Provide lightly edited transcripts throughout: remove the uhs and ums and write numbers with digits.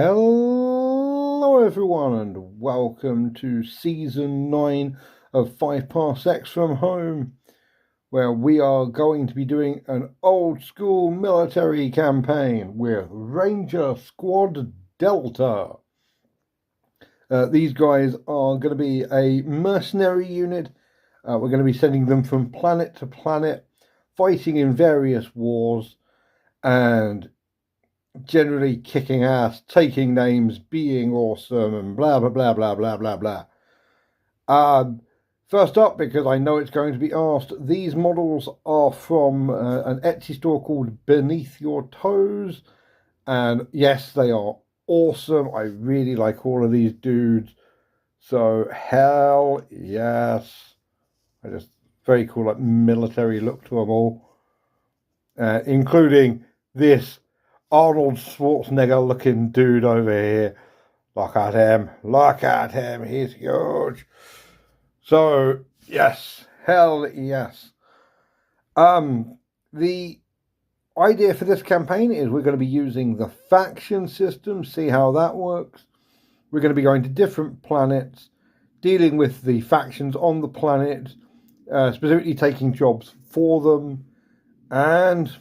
Hello everyone and welcome to Season 9 of 5 Parsecs from Home, where we are going to be doing an old school military campaign with Ranger Squad Delta. These guys are going to be a mercenary unit. We're going to be sending them from planet to planet, fighting in various wars and generally kicking ass, taking names, being awesome, and blah, blah, blah, blah, blah, blah, blah. First up, because I know it's going to be asked, these models are from an Etsy store called Beneath Your Toes. And yes, they are awesome. I really like all of these dudes. So, hell yes. Very cool, like military look to them all. Including this Arnold Schwarzenegger looking dude over here. Look at him, he's huge. So, yes, hell yes. The idea for this campaign is we're going to be using the faction system, see how that works. We're going to be going to different planets, dealing with the factions on the planet, specifically taking jobs for them, and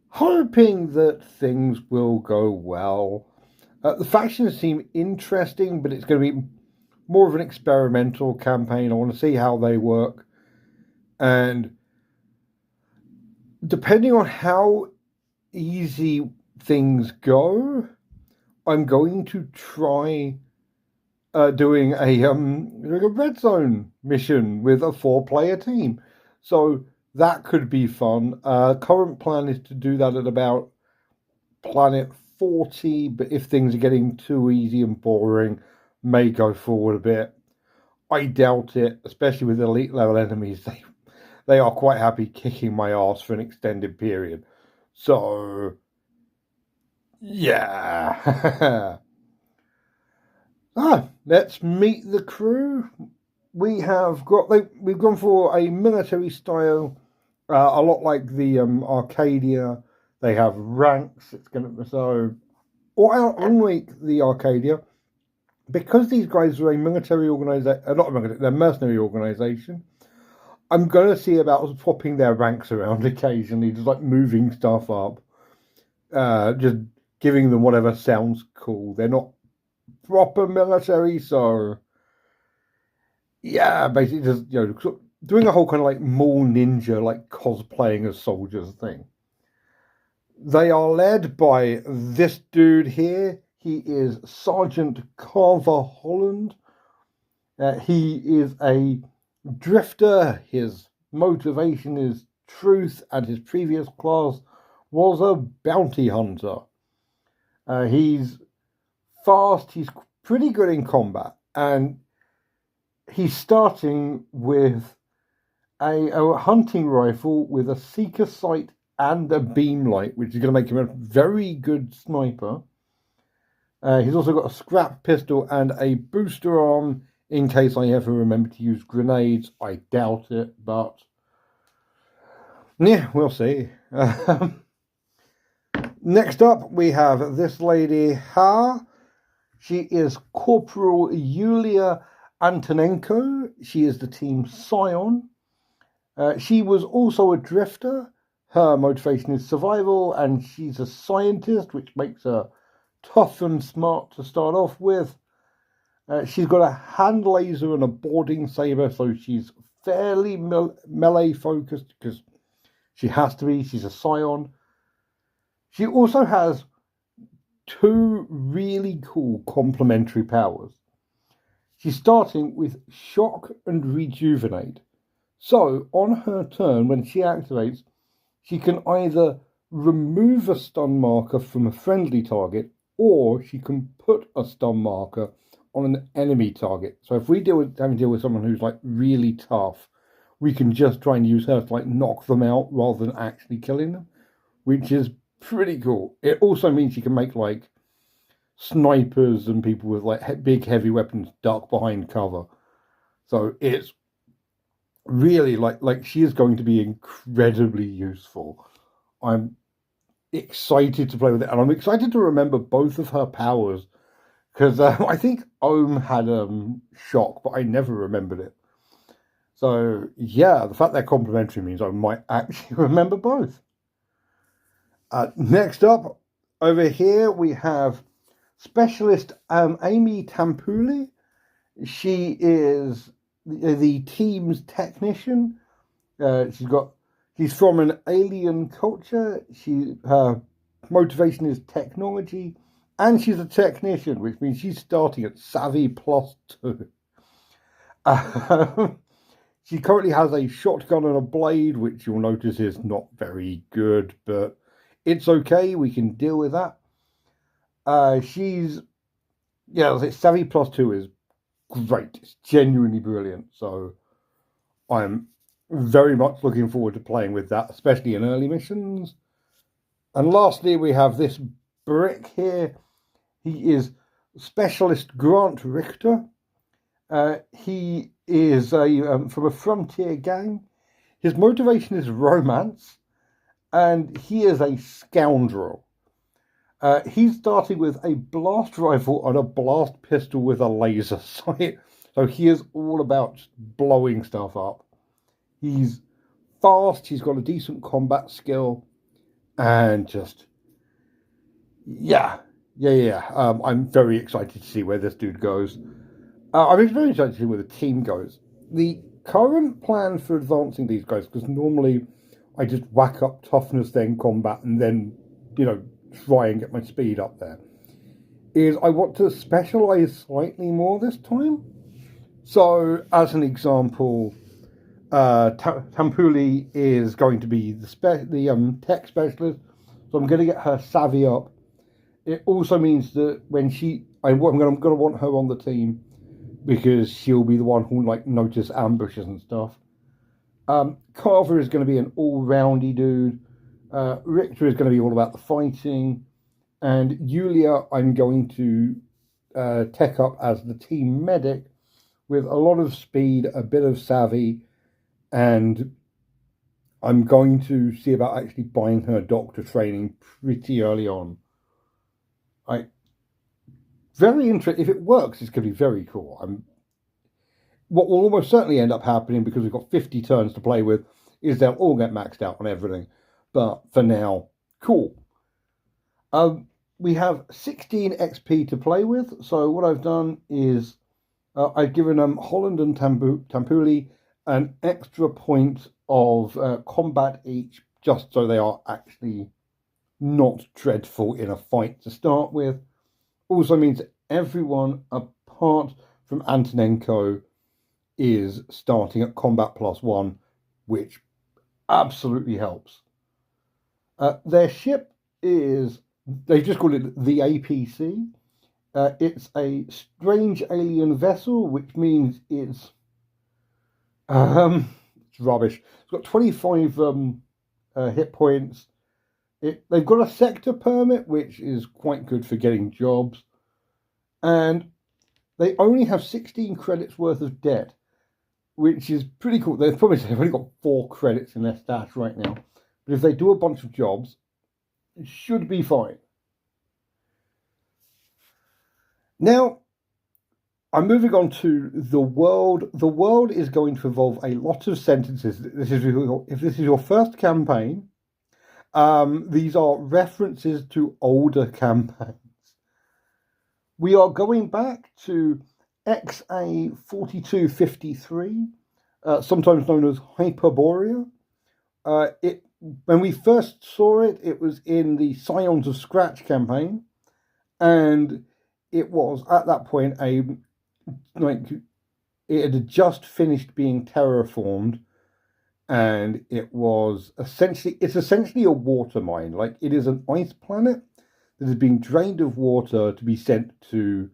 hoping that things will go well. The factions seem interesting, but it's going to be more of an experimental campaign. I want to see how they work. And depending on how easy things go, I'm going to try doing a red zone mission with a 4-player team. So that could be fun. Current plan is to do that at about planet 40, but if things are getting too easy and boring, may go forward a bit. I doubt it, especially with elite level enemies. They are quite happy kicking my ass for an extended period. So, yeah. Let's meet the crew. We've gone for a military style. A lot like the Arcadia, they have ranks. Unlike the Arcadia, because these guys are a military organization, they're a mercenary organization. I'm going to see about swapping their ranks around occasionally, just like moving stuff up, just giving them whatever sounds cool. They're not proper military, so yeah, basically just doing a whole kind of like mall ninja, like cosplaying as soldiers thing. They are led by this dude here. He is Sergeant Carver Holland. He is a drifter. His motivation is truth, and his previous class was a bounty hunter. He's fast. He's pretty good in combat, and he's starting with a hunting rifle with a seeker sight and a beam light, which is going to make him a very good sniper. He's also got a scrap pistol and a booster arm in case I ever remember to use grenades. I doubt it, but yeah, we'll see. Next up, we have this lady, She is Corporal Yulia Antonenko. She is the team Scion. She was also a drifter. Her motivation is survival, and she's a scientist, which makes her tough and smart to start off with. She's got a hand laser and a boarding saber, so she's fairly melee focused because she has to be. She's a Scion. She also has 2 really cool complementary powers. She's starting with Shock and Rejuvenate. So, on her turn, when she activates, she can either remove a stun marker from a friendly target, or she can put a stun marker on an enemy target. So if we having to deal with someone who's like really tough, we can just try and use her to like knock them out rather than actually killing them, which is pretty cool. It also means she can make like snipers and people with like big heavy weapons duck behind cover. So it's really like she is going to be incredibly useful. I'm excited to play with it, and I'm excited to remember both of her powers because I think Ohm had shock, but I never remembered it. So yeah, the fact they're complementary means I might actually remember both. Next up, over here we have Specialist Amy Tampuli. She is the team's technician. She's from an alien culture. Her motivation is technology, and she's a technician, which means she's starting at Savvy +2. She currently has a shotgun and a blade, which you'll notice is not very good, but it's okay. We can deal with that. Savvy +2 is great. It's genuinely brilliant. So I'm very much looking forward to playing with that, especially in early missions. And lastly, we have this brick here. He is Specialist Grant Richter. He is from a frontier gang. His motivation is romance, and he is a scoundrel. He's starting with a blast rifle and a blast pistol with a laser sight. So he is all about blowing stuff up. He's fast, he's got a decent combat skill, and just, I'm very excited to see where this dude goes. I'm very excited to see where the team goes. The current plan for advancing these guys, because normally I just whack up toughness, then combat, and then, try and get my speed up there, is I want to specialize slightly more this time. So, as an example, Tampuli is going to be the tech specialist, so I'm going to get her savvy up. It also means that when I'm going to want her on the team because she'll be the one who'll notice ambushes and stuff. Carver is going to be an all-roundy dude. Richter is going to be all about the fighting, and Yulia I'm going to tech up as the team medic with a lot of speed, a bit of savvy, and I'm going to see about actually buying her doctor training pretty early on. Very interesting. If it works, it's going to be very cool. What will almost certainly end up happening, because we've got 50 turns to play with, is they'll all get maxed out on everything. But for now, cool. We have 16 XP to play with. So what I've done is I've given Holland and Tampuli an extra point of combat each, just so they are actually not dreadful in a fight to start with. Also means that everyone apart from Antonenko is starting at combat +1, which absolutely helps. Their ship is, they've just called it the APC. It's a strange alien vessel, which means it's rubbish. It's got 25 hit points. They've got a sector permit, which is quite good for getting jobs. And they only have 16 credits worth of debt, which is pretty cool. They've only got 4 credits in their stash right now. But if they do a bunch of jobs, it should be fine. Now, I'm moving on to the world. The world is going to involve a lot of sentences. If this is your first campaign, these are references to older campaigns. We are going back to XA 4253, sometimes known as Hyperborea. When we first saw it, it was in the Scions of Scratch campaign, and it was at that point it had just finished being terraformed, and it's essentially a water mine. It is an ice planet that is being drained of water to be sent to.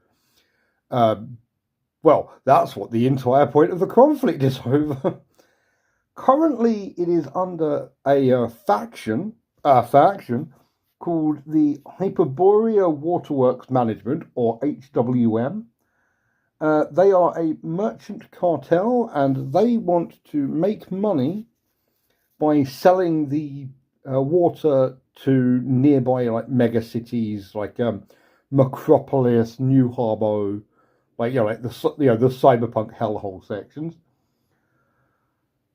That's what the entire point of the conflict is over. Currently, it is under a faction called the Hyperborea Waterworks Management, or HWM. They are a merchant cartel, and they want to make money by selling the water to nearby like mega cities like Macropolis, New Harbour, like like the cyberpunk hellhole sections.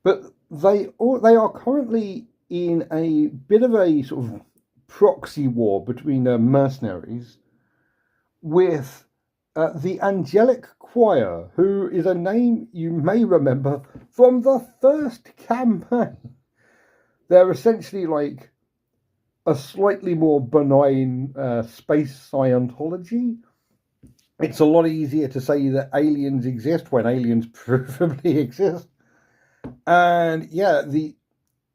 But they are currently in a bit of a sort of proxy war between mercenaries with the Angelic Choir, who is a name you may remember from the first campaign. They're essentially like a slightly more benign space Scientology. It's a lot easier to say that aliens exist when aliens provably exist. And yeah, the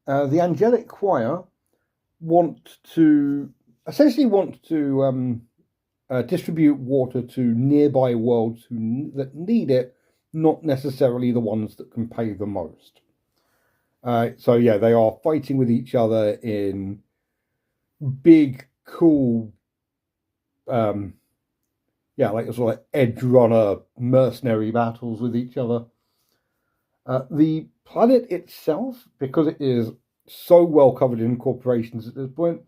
Angelic Choir want to distribute water to nearby worlds that need it, not necessarily the ones that can pay the most. So yeah, they are fighting with each other in big, cool, like sort of like edge runner mercenary battles with each other. The planet itself, because it is so well covered in corporations at this point,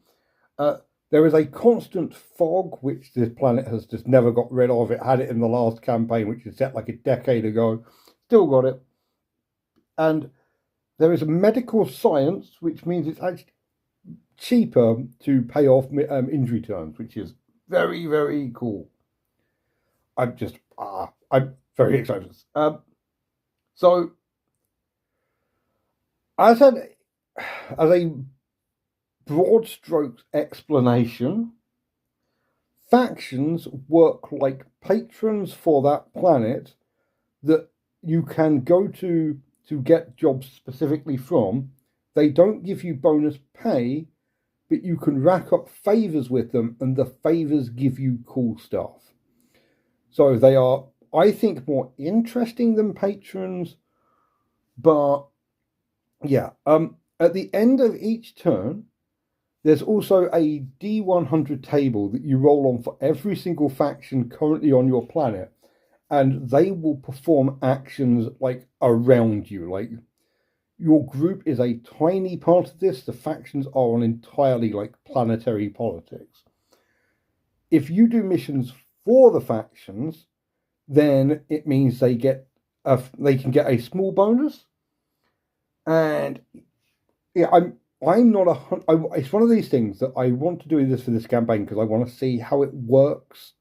there is a constant fog, which this planet has just never got rid of. It had it in the last campaign, which is set like a decade ago. Still got it. And there is a medical science, which means it's actually cheaper to pay off injury terms, which is very, very cool. I'm very excited. So, as a broad strokes explanation, factions work like patrons for that planet that you can go to get jobs specifically from. They don't give you bonus pay, but you can rack up favors with them, and the favors give you cool stuff. So they are, I think, more interesting than patrons. But yeah, at the end of each turn, there's also a D100 table that you roll on for every single faction currently on your planet, and they will perform actions like around you. Like, your group is a tiny part of this. The factions are on entirely like planetary politics. If you do missions for the factions, then it means they can get a small bonus. And yeah, I'm not it's one of these things that I want to do this for this campaign because I want to see how it works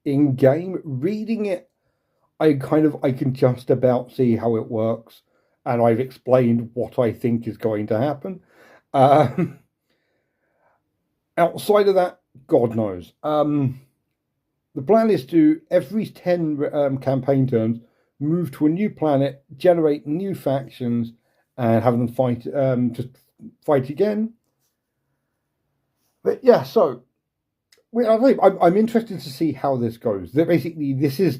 in game. Reading it, I can just about see how it works, and I've explained what I think is going to happen. Outside of that, God knows. The plan is to, every 10 campaign turns, move to a new planet, generate new factions, and have them fight again. But yeah, so I'm interested to see how this goes. Basically, this is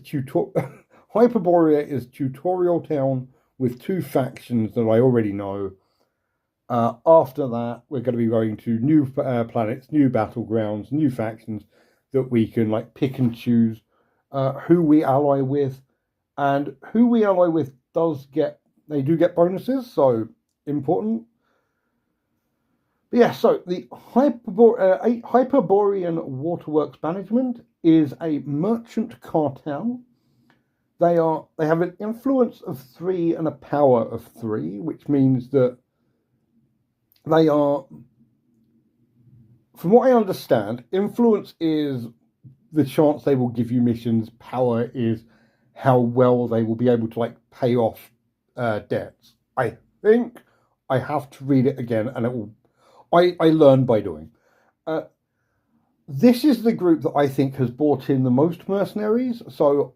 Hyperborea is tutorial town with 2 factions that I already know. After that, we're going to be going to new planets, new battlegrounds, new factions that we can like pick and choose who we ally with, and who we ally with do get bonuses, so important. But yeah, so the Hyperborean Waterworks Management is a merchant cartel. They have an influence of 3 and a power of 3, which means that they are, from what I understand, influence is the chance they will give you missions. Power is how well they will be able to like pay off debts. I think I have to read it again, and it will. I learn by doing. This is the group that I think has brought in the most mercenaries. So,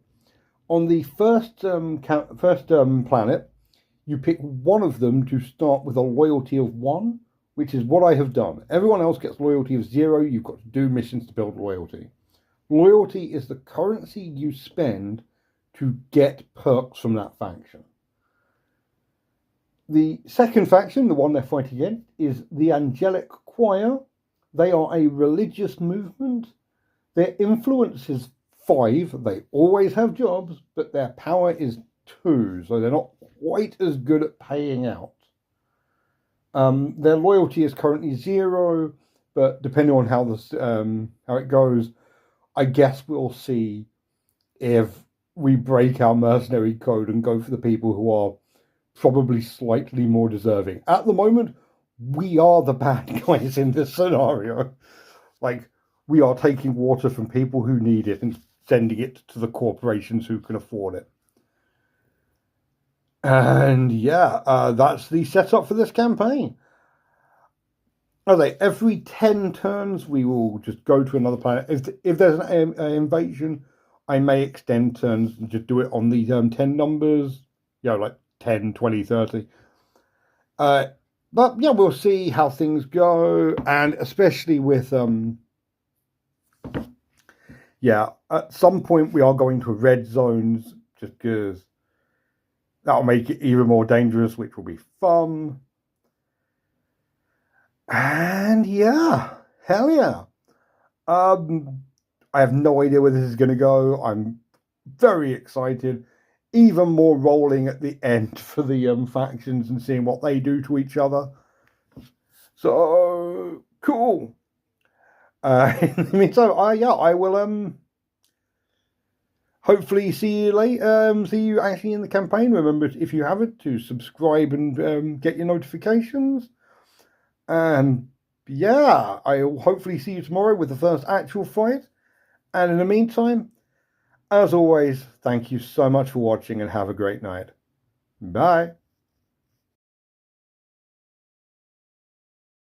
on the first planet, you pick one of them to start with a loyalty of 1, which is what I have done. Everyone else gets loyalty of 0. You've got to do missions to build loyalty. Loyalty is the currency you spend to get perks from that faction. The second faction, the one they're fighting against, is the Angelic Choir. They are a religious movement. Their influence is 5. They always have jobs, but their power is 2, so they're not quite as good at paying out. Their loyalty is currently 0, But depending on how it goes, I guess we'll see if we break our mercenary code and go for the people who are probably slightly more deserving. At the moment, we are the bad guys in this scenario. Like, we are taking water from people who need it and sending it to the corporations who can afford it. And yeah, that's the setup for this campaign. Okay, every 10 turns, we will just go to another planet. If there's an invasion, I may extend turns and just do it on the 10 numbers, like 10, 20, 30. But yeah, we'll see how things go, and especially with at some point we are going to red zones just because that'll make it even more dangerous, which will be fun. And yeah, hell yeah. I have no idea where this is going to go. I'm very excited. Even more rolling at the end for the factions and seeing what they do to each other. So cool. In the meantime, I will hopefully see you later. See you actually in the campaign. Remember, if you haven't, to subscribe and get your notifications. And yeah, I'll hopefully see you tomorrow with the first actual fight. And in the meantime, as always, thank you so much for watching and have a great night. Bye.